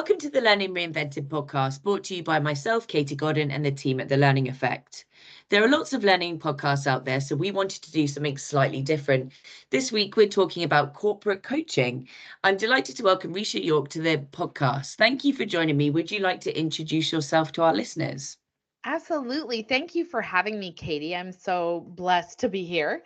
Welcome to the Learning Reinvented Podcast, brought to you by myself, Katie Godden, and the team at The Learning Effect. There are lots of learning podcasts out there, so we wanted to do something slightly different. This week, we're talking about corporate coaching. I'm delighted to welcome Risha Yorke to the podcast. Thank you for joining me. Would you like to introduce yourself to our listeners? Absolutely. Thank you for having me, Katie. I'm so blessed to be here.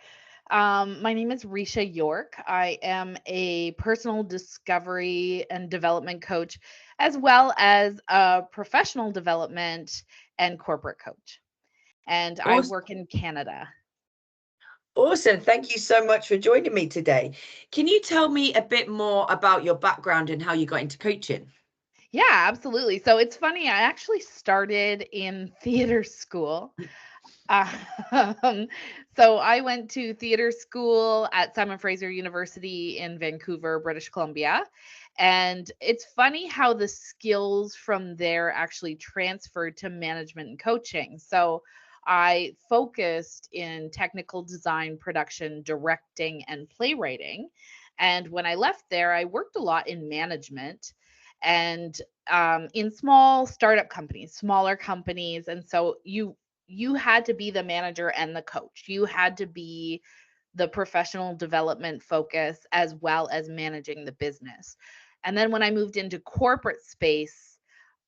My name is Risha Yorke. I am a personal discovery and development coach, as well as a professional development and corporate coach. And I Awesome. work in Canada. Awesome. Thank you so much for joining me today. Can you tell me a bit more about your background and how you got into coaching? Yeah, absolutely. So it's funny, I actually started in theater school. Um, so I went to theater school at Simon Fraser University in Vancouver, British Columbia. And it's funny how the skills from there actually transferred to management and coaching. So I focused in technical design, production, directing, and playwriting. And when I left there, I worked a lot in management and in small startup companies, smaller companies. And so you had to be the manager and the coach. You had to be the professional development focus as well as managing the business. And then when I moved into corporate space,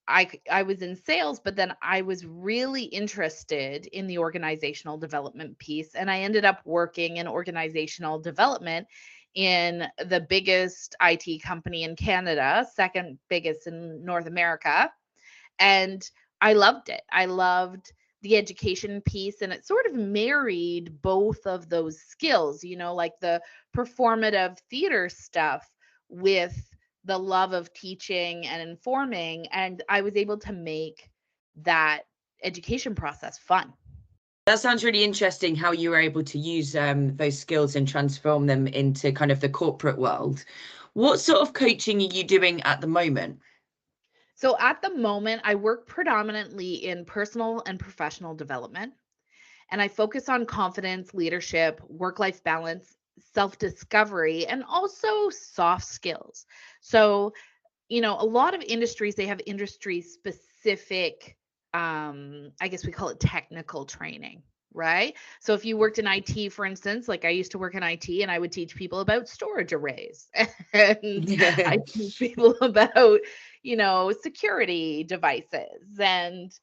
I was in sales, but then I was really interested in the organizational development piece. And I ended up working in organizational development in the biggest IT company in Canada, second biggest in North America. And I loved it. I loved the education piece, and it sort of married both of those skills, like the performative theater stuff with the love of teaching and informing. And I was able to make that education process fun. That sounds really interesting how you were able to use those skills and transform them into kind of the corporate world. What sort of coaching are you doing at the moment? So at the moment, I work predominantly in personal and professional development. And I focus on confidence, leadership, work life balance, self discovery, and also soft skills. So, a lot of industries, they have industry specific, I guess we call it technical training. Right. So if you worked in IT, for instance, like I used to work in IT and I would teach people about storage arrays and I teach people about, security devices and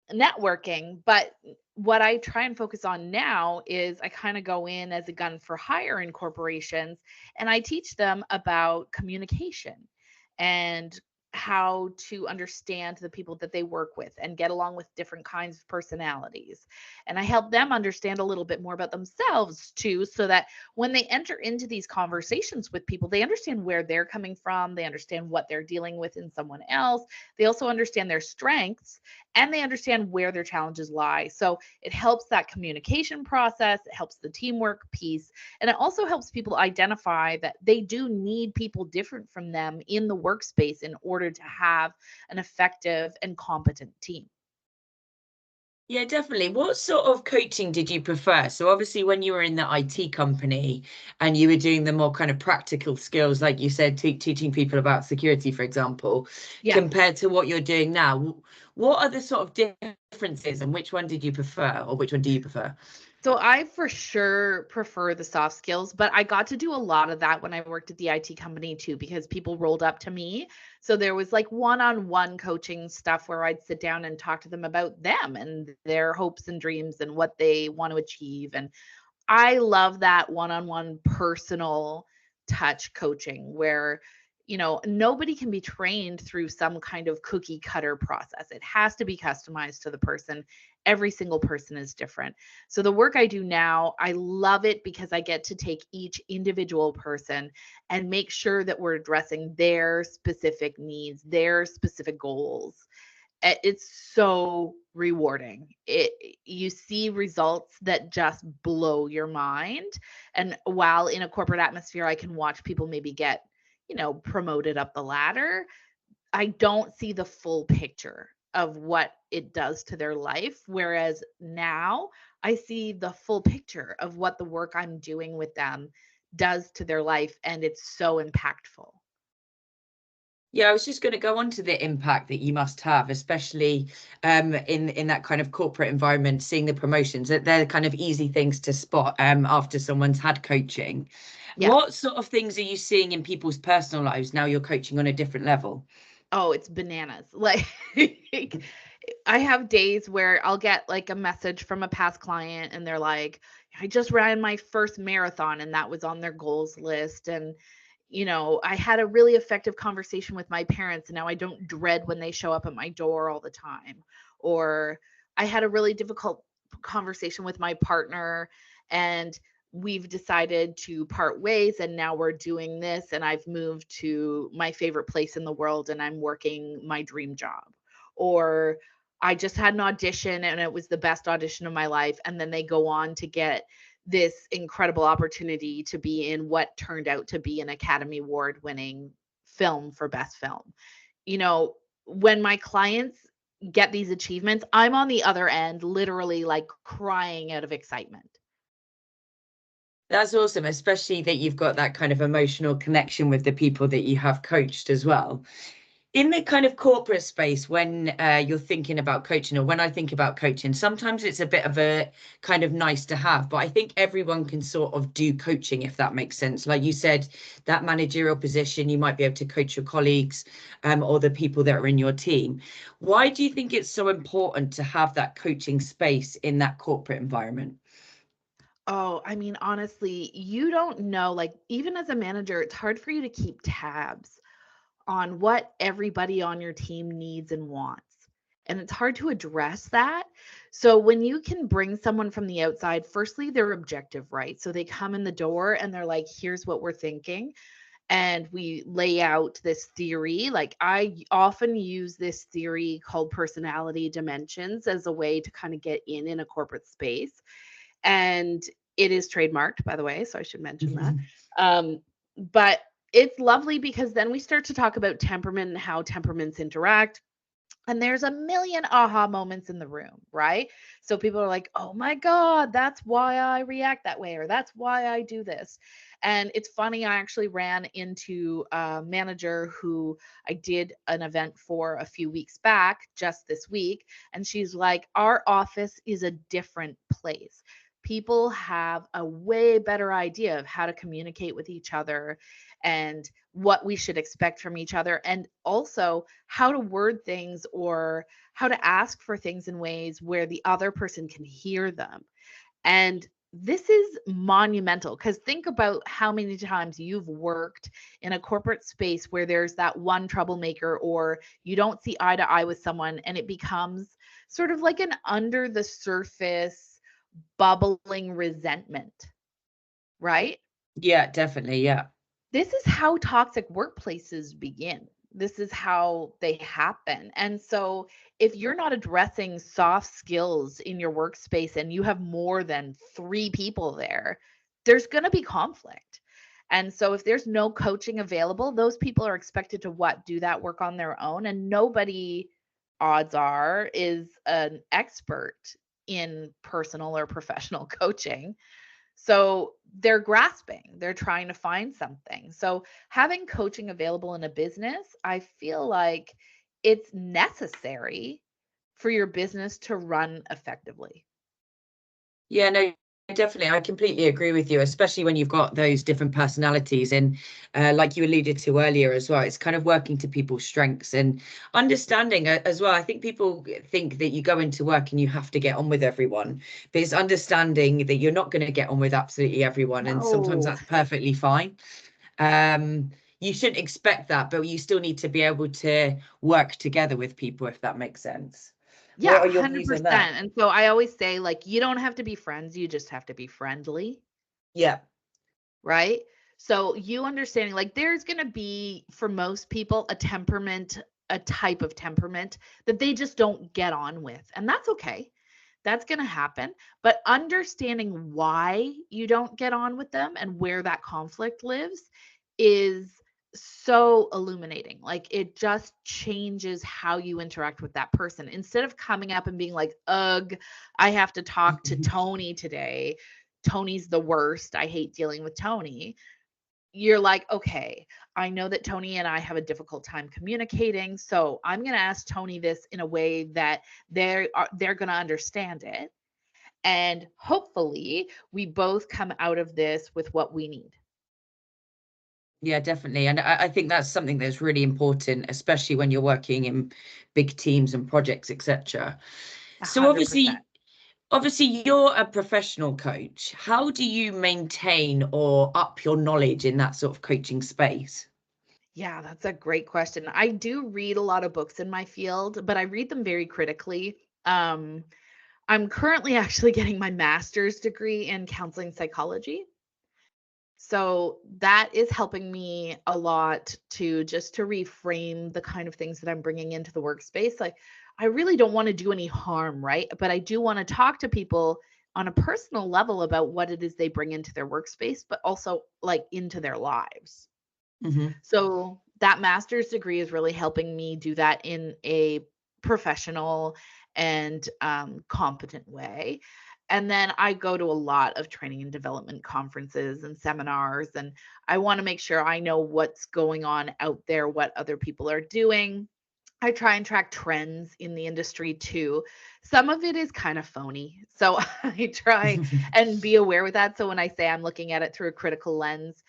networking. But what I try and focus on now is I kind of go in as a gun for hire in corporations and I teach them about communication and how to understand the people that they work with and get along with different kinds of personalities. And I help them understand a little bit more about themselves too, so that when they enter into these conversations with people, they understand where they're coming from, they understand what they're dealing with in someone else, they also understand their strengths, and they understand where their challenges lie. So it helps that communication process, it helps the teamwork piece, and it also helps people identify that they do need people different from them in the workspace in order to have an effective and competent team. Yeah, definitely. What sort of coaching did you prefer? So obviously when you were in the IT company and you were doing the more kind of practical skills, like you said, teaching people about security, for example, Yeah. compared to what you're doing now, what are the sort of differences and which one did you prefer or which one do you prefer? So I for sure prefer the soft skills, but I got to do a lot of that when I worked at the IT company too, because people rolled up to me. So there was like one-on-one coaching stuff where I'd sit down and talk to them about them and their hopes and dreams and what they want to achieve. And I love that one-on-one personal touch coaching where nobody can be trained through some kind of cookie cutter process. It has to be customized to the person. Every single person is different. So the work I do now, I love it because I get to take each individual person and make sure that we're addressing their specific needs, their specific goals. It's so rewarding. You see results that just blow your mind. And while in a corporate atmosphere, I can watch people maybe get, promoted up the ladder, I don't see the full picture of what it does to their life. Whereas now I see the full picture of what the work I'm doing with them does to their life. And it's so impactful. Yeah, I was just going to go on to the impact that you must have, especially in that kind of corporate environment, seeing the promotions, that they're kind of easy things to spot after someone's had coaching. Yeah. What sort of things are you seeing in people's personal lives now you're coaching on a different level? Oh, it's bananas. Like I have days where I'll get like a message from a past client and they're like, I just ran my first marathon and that was on their goals list. And, I had a really effective conversation with my parents and now I don't dread when they show up at my door all the time. Or I had a really difficult conversation with my partner and we've decided to part ways and now we're doing this and I've moved to my favorite place in the world and I'm working my dream job. Or I just had an audition and it was the best audition of my life and then they go on to get this incredible opportunity to be in what turned out to be an Academy Award winning film for best film. You know, when my clients get these achievements, I'm on the other end literally like crying out of excitement. That's awesome, especially that you've got that kind of emotional connection with the people that you have coached as well. In the kind of corporate space, when you're thinking about coaching, or when I think about coaching, sometimes it's a bit of a kind of nice to have, but I think everyone can sort of do coaching, if that makes sense. Like you said, that managerial position, you might be able to coach your colleagues or the people that are in your team. Why do you think it's so important to have that coaching space in that corporate environment? Oh, I mean, honestly, you don't know, like, even as a manager, it's hard for you to keep tabs on what everybody on your team needs and wants. And it's hard to address that. So when you can bring someone from the outside, firstly, they're objective, right? So they come in the door and they're like, here's what we're thinking. And we lay out this theory. Like I often use this theory called personality dimensions as a way to kind of get in a corporate space. And it is trademarked, by the way, so I should mention that. But it's lovely because then we start to talk about temperament and how temperaments interact. And there's a million aha moments in the room, right? So people are like, oh my God, that's why I react that way, or that's why I do this. And it's funny, I actually ran into a manager who I did an event for a few weeks back, just this week. And she's like, our office is a different place. People have a way better idea of how to communicate with each other and what we should expect from each other, and also how to word things or how to ask for things in ways where the other person can hear them. And this is monumental because think about how many times you've worked in a corporate space where there's that one troublemaker or you don't see eye to eye with someone and it becomes sort of like an under the surface bubbling resentment, right? Yeah, definitely. Yeah. This is how toxic workplaces begin. This is how they happen. And so, if you're not addressing soft skills in your workspace and you have more than three people there, there's going to be conflict. And so, if there's no coaching available, those people are expected to what? Do that work on their own. And nobody, odds are, is an expert in personal or professional coaching. So they're grasping, they're trying to find something. So having coaching available in a business, I feel like it's necessary for your business to run effectively. Yeah, no, definitely. I completely agree with you, especially when you've got those different personalities. And like you alluded to earlier as well, it's kind of working to people's strengths and understanding as well. I think people think that you go into work and you have to get on with everyone, but it's understanding that you're not going to get on with absolutely everyone. And sometimes No. that's perfectly fine. Um, you shouldn't expect that, but you still need to be able to work together with people, if that makes sense. Yeah, What are your views on 100%. that? And so I always say, like, you don't have to be friends, you just have to be friendly, Yeah. right? So you understanding, like, there's going to be, for most people, a temperament, a type of temperament that they just don't get on with. And that's okay. That's going to happen. But understanding why you don't get on with them and where that conflict lives is so illuminating. Like it just changes how you interact with that person. Instead of coming up and being like, ugh, I have to talk to Tony today. Tony's the worst. I hate dealing with Tony. you're like, okay, I know that Tony and I have a difficult time communicating, so I'm going to ask Tony this in a way that they're going to understand it, and hopefully we both come out of this with what we need. Yeah, definitely. And I think that's something that's really important, especially when you're working in big teams and projects, etc. So 100%. obviously you're a professional coach. How do you maintain or up your knowledge in that sort of coaching space? Yeah, that's a great question. I do read a lot of books in my field, but I read them very critically. Um, I'm currently actually getting my master's degree in counseling psychology. So that is helping me a lot to just to reframe the kind of things that I'm bringing into the workspace. Like, I really don't want to do any harm, right? But I do want to talk to people on a personal level about what it is they bring into their workspace, but also like into their lives. Hmm. So that master's degree is really helping me do that in a professional and competent way. And then I go to a lot of training and development conferences and seminars, and I want to make sure I know what's going on out there, what other people are doing. I try and track trends in the industry too. Some of it is kind of phony. So I try and be aware with that. So when I say I'm looking at it through a critical lens,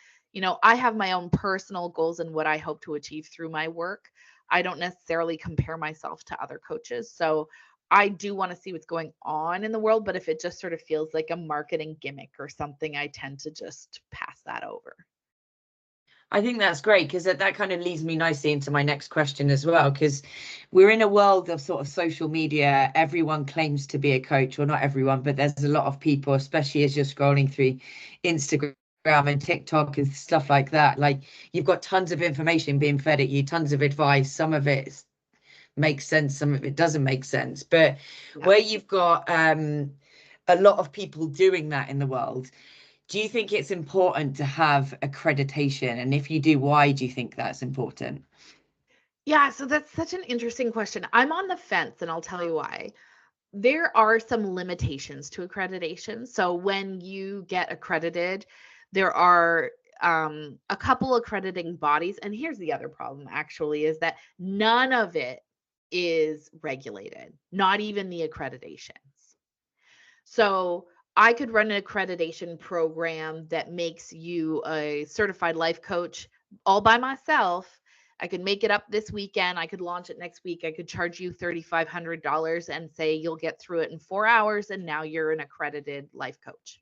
I have my own personal goals and what I hope to achieve through my work. I don't necessarily compare myself to other coaches. So I do want to see what's going on in the world, but if it just sort of feels like a marketing gimmick or something, I tend to just pass that over. I think that's great because that kind of leads me nicely into my next question as well, because we're in a world of sort of social media. Everyone claims to be a coach, or not everyone, but there's a lot of people, especially as you're scrolling through Instagram and TikTok and stuff like that. Like, you've got tons of information being fed at you, tons of advice. Some of it makes sense, some of it doesn't make sense. But Yeah. where you've got a lot of people doing that in the world, do you think it's important to have accreditation? And if you do, why do you think that's important? Yeah, so that's such an interesting question. I'm on the fence and I'll tell you why. There are some limitations to accreditation. So when you get accredited, there are a couple accrediting bodies. And here's the other problem, actually, is that none of it is regulated, not even the accreditations. So I could run an accreditation program that makes you a certified life coach all by myself. I could make it up this weekend. I could launch it next week. I could charge you $3,500 and say you'll get through it in 4 hours. And now you're an accredited life coach.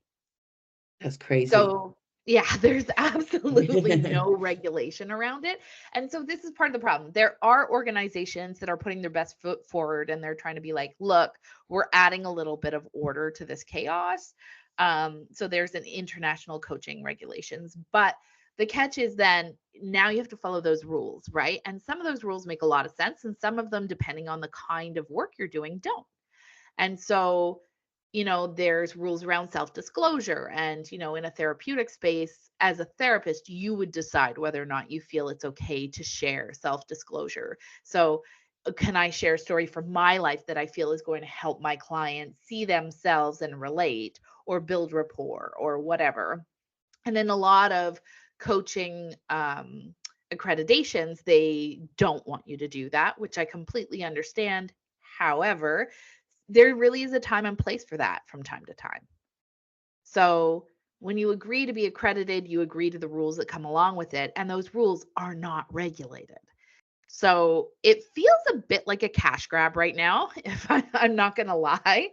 That's crazy. So, yeah, there's absolutely no regulation around it. And so this is part of the problem. There are organizations that are putting their best foot forward and they're trying to be like, look, we're adding a little bit of order to this chaos. So there's an international coaching regulations, but the catch is then now you have to follow those rules, right? And some of those rules make a lot of sense, and some of them, depending on the kind of work you're doing, don't. And so, there's rules around self disclosure. And, in a therapeutic space, as a therapist, you would decide whether or not you feel it's okay to share self disclosure. So, can I share a story from my life that I feel is going to help my client see themselves and relate or build rapport or whatever? And then a lot of coaching accreditations, they don't want you to do that, which I completely understand. However, there really is a time and place for that from time to time. So when you agree to be accredited, you agree to the rules that come along with it, and those rules are not regulated. So it feels a bit like a cash grab right now, if I'm not going to lie.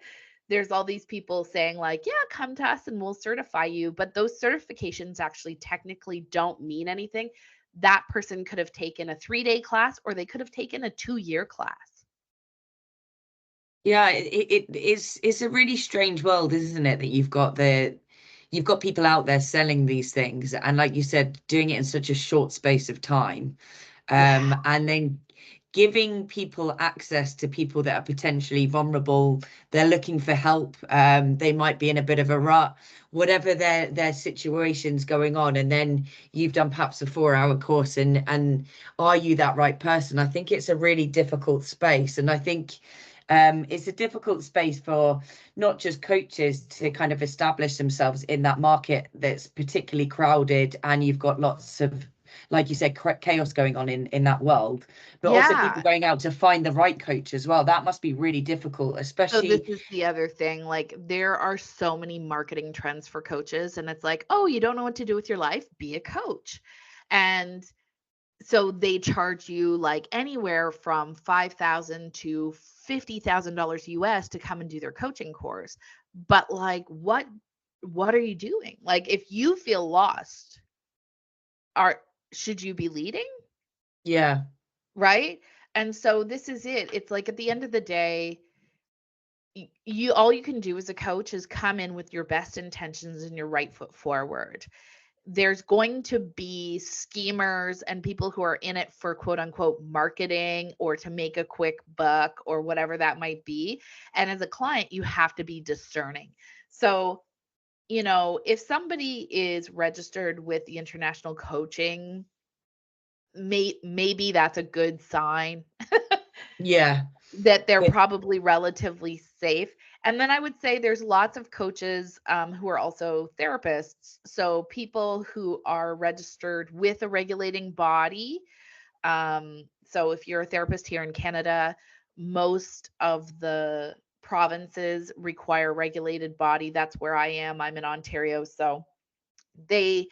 There's all these people saying, like, yeah, come to us and we'll certify you. But those certifications actually technically don't mean anything. That person could have taken a 3-day class or they could have taken a 2-year class. Yeah, it is. It's a really strange world, isn't it? That you've got people out there selling these things, and like you said, doing it in such a short space of time, Yeah. and then giving people access to people that are potentially vulnerable. They're looking for help. They might be in a bit of a rut, whatever their situation's going on, and then you've done perhaps a 4-hour course, and are you that right person? I think it's a really difficult space, and I think It's a difficult space for not just coaches to kind of establish themselves in that market that's particularly crowded, and you've got lots of, like you said, chaos going on in that world, but also people Yeah. going out to find the right coach as well. That must be really difficult, So this especially. is the other thing, like there are so many marketing trends for coaches, and it's like, oh, you don't know what to do with your life? Be a coach. And so they charge you like anywhere from 5,000 to $50,000 US to come and do their coaching course. But like what are you doing? Like if you feel lost, are should you be leading? Yeah, Right? And so this is it. It's like at the end of the day, you all you can do as a coach is come in with your best intentions and your right foot forward. There's going to be schemers and people who are in it for quote unquote marketing or to make a quick buck or whatever that might be. And as a client, you have to be discerning. So, if somebody is registered with the International Coaching, maybe that's a good sign yeah, that they're but probably relatively safe. And then I would say there's lots of coaches who are also therapists. So people who are registered with a regulating body. So if you're a therapist here in Canada, most of the provinces require regulated body. That's where I am. I'm in Ontario. So they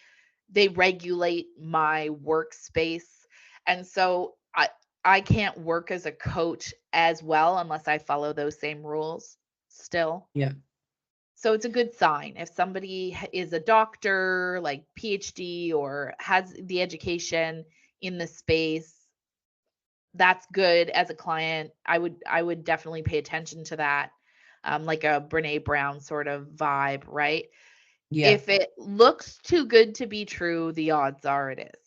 they regulate my workspace. And so I can't work as a coach as well unless I follow those same rules still. yeah. So it's a good sign if somebody is a doctor, like PhD, or has the education in the space. That's good as a client. I would definitely pay attention to that, like a Brene Brown sort of vibe, right? Yeah. If it looks too good to be true, the odds are it is.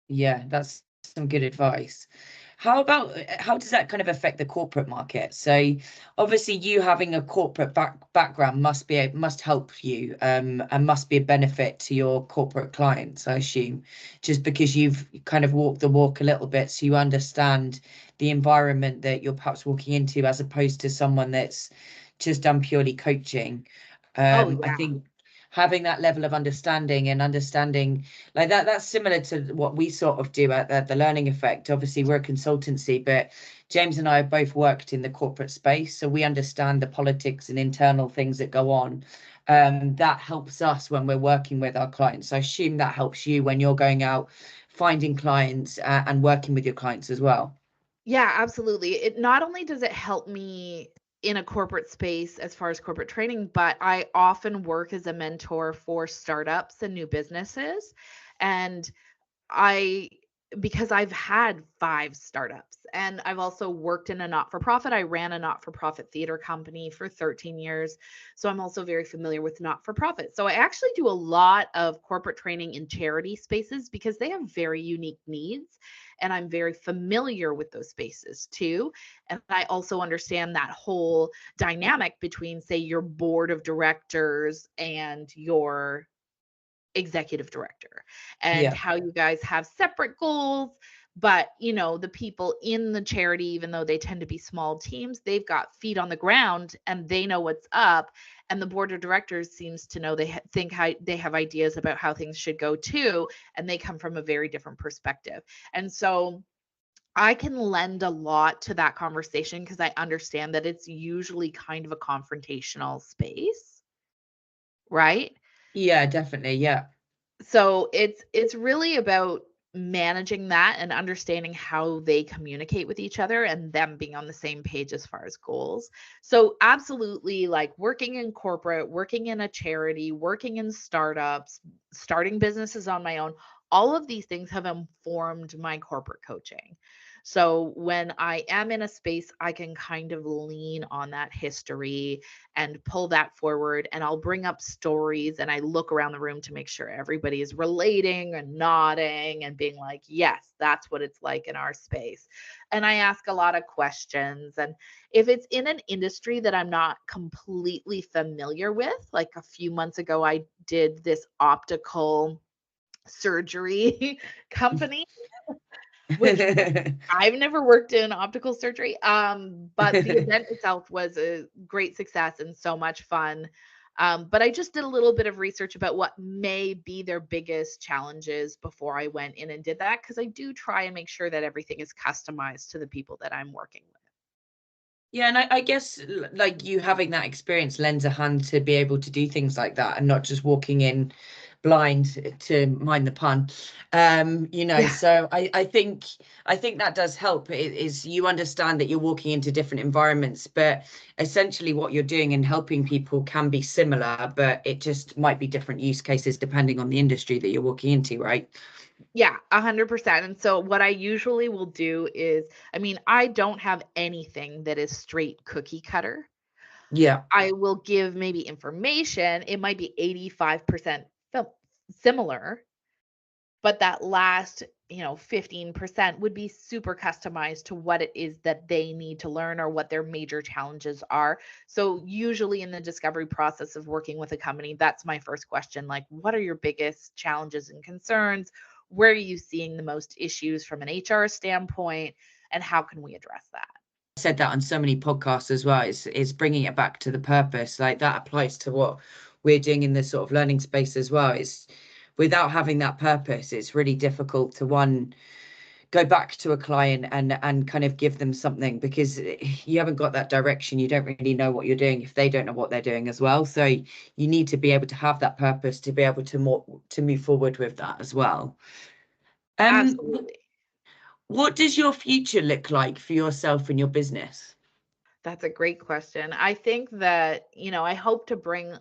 Yeah, that's some good advice. How does that kind of affect the corporate market? So obviously you having a corporate background must help you, and must be a benefit to your corporate clients, I assume, just because you've kind of walked the walk a little bit, so you understand the environment that you're perhaps walking into as opposed to someone that's just done purely coaching. Oh, I yeah. think having that level of understanding like that's similar to what we sort of do at the Learning Effect. Obviously we're a consultancy, but James and I have both worked in the corporate space, so we understand the politics and internal things that go on. That helps us when we're working with our clients. I assume that helps you when you're going out finding clients, and working with your clients as well. Yeah, absolutely. It not only does it help me in a corporate space as far as corporate training, but I often work as a mentor for startups and new businesses. And I because I've had 5 startups and I've also worked in a not-for-profit. I ran a not-for-profit theater company for 13 years. So I'm also very familiar with not-for-profit. So I actually do a lot of corporate training in charity spaces because they have very unique needs and I'm very familiar with those spaces too. And I also understand that whole dynamic between say your board of directors and your executive director and Yeah. how you guys have separate goals, but the people in the charity, even though they tend to be small teams, they've got feet on the ground and they know what's up, and the board of directors seems to know think how they have ideas about how things should go too, and they come from a very different perspective. And so I can lend a lot to that conversation because I understand that it's usually kind of a confrontational space, right? Yeah, definitely. Yeah. So it's really about managing that and understanding how they communicate with each other and them being on the same page as far as goals. So absolutely, like working in corporate, working in a charity, working in startups, starting businesses on my own, all of these things have informed my corporate coaching. So when I am in a space, I can kind of lean on that history and pull that forward, and I'll bring up stories and I look around the room to make sure everybody is relating and nodding and being like, yes, that's what it's like in our space. And I ask a lot of questions. And if it's in an industry that I'm not completely familiar with, like a few months ago, I did this optical surgery company. which I've never worked in optical surgery. But the event itself was a great success and so much fun. But I just did a little bit of research about what may be their biggest challenges before I went in and did that, because I do try and make sure that everything is customized to the people that I'm working with. Yeah, and I guess like you having that experience lends a hand to be able to do things like that and not just walking in blind, to mind the pun. Yeah, So I think that does help. Is you understand that you're walking into different environments, but essentially what you're doing and helping people can be similar, but it just might be different use cases depending on the industry that you're walking into, right? yeah, 100%. And so what I usually will do is, I mean, I don't have anything that is straight cookie cutter. Yeah. I will give maybe information. It might be 85% similar, but that last, 15% would be super customized to what it is that they need to learn or what their major challenges are. So usually in the discovery process of working with a company, that's my first question, like, what are your biggest challenges and concerns? Where are you seeing the most issues from an HR standpoint, and how can we address that? Said that on so many podcasts as well, is bringing it back to the purpose. Like that applies to what we're doing in this sort of learning space as well. It's without having that purpose, it's really difficult to go back to a client and kind of give them something, because you haven't got that direction. You don't really know what you're doing if they don't know what they're doing as well. So you need to be able to have that purpose to be able to move forward with that as well. um Absolutely. what does your future look like for yourself and your business? That's a great question. I think that, I hope to bring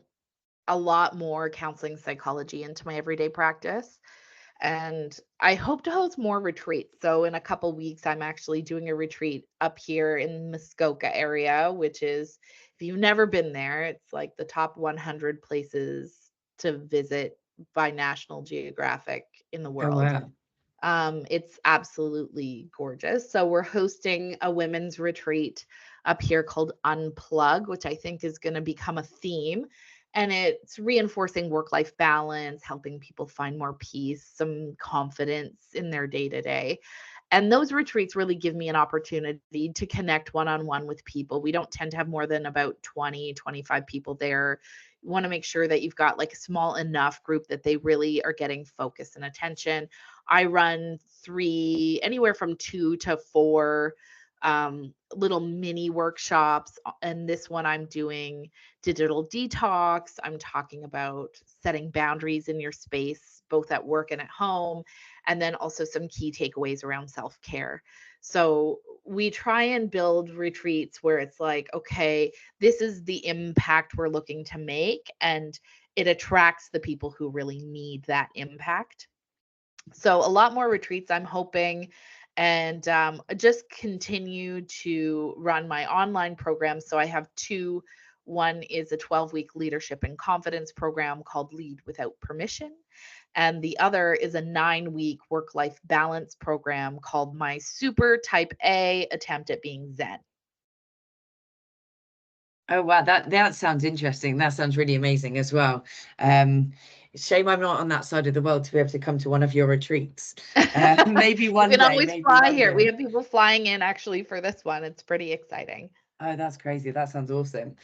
a lot more counseling psychology into my everyday practice. And I hope to host more retreats. So in a couple weeks, I'm actually doing a retreat up here in Muskoka area, which is, if you've never been there, it's like the top 100 places to visit by National Geographic in the Oh world. wow. It's absolutely gorgeous. So we're hosting a women's retreat up here called Unplug, which I think is going to become a theme. And it's reinforcing work-life balance, helping people find more peace, some confidence in their day-to-day. And those retreats really give me an opportunity to connect one-on-one with people. We don't tend to have more than about 20, 25 people there. You want to make sure that you've got like a small enough group that they really are getting focus and attention. I run anywhere from 2 to 4 little mini workshops. And this one, I'm doing digital detox. I'm talking about setting boundaries in your space, both at work and at home, and then also some key takeaways around self care. So we try and build retreats where it's like, okay, this is the impact we're looking to make, and it attracts the people who really need that impact. So a lot more retreats, I'm hoping, and just continue to run my online programs. So I have two. One is a 12-week leadership and confidence program called Lead Without Permission. And the other is a 9-week work-life balance program called My Super Type A Attempt at Being Zen. Oh wow, that sounds interesting. That sounds really amazing as well. Um, Shame I'm not on that side of the world to be able to come to one of your retreats. Maybe You one can day, always maybe fly one here. We day. have people flying in actually for this one. It's pretty exciting. Oh, that's crazy. That sounds awesome.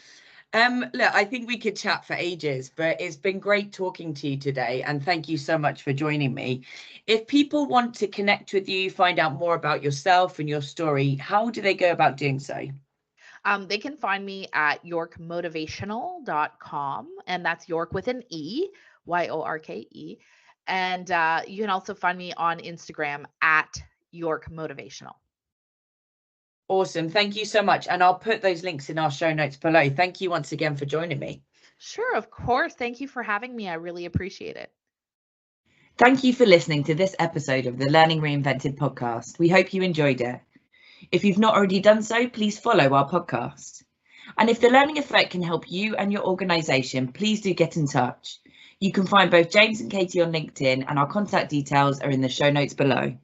Look, I think we could chat for ages, but it's been great talking to you today, and thank you so much for joining me. If people want to connect with you, find out more about yourself and your story, how do they go about doing so? They can find me at yorkmotivational.com, and that's York with an E, Yorke. And you can also find me on Instagram at York Motivational. Awesome. Thank you so much. And I'll put those links in our show notes below. Thank you once again for joining me. Sure, of course. Thank you for having me. I really appreciate it. Thank you for listening to this episode of the Learning Reinvented podcast. We hope you enjoyed it. If you've not already done so, please follow our podcast. And if the learning effect can help you and your organisation, please do get in touch. You can find both James and Katie on LinkedIn, and our contact details are in the show notes below.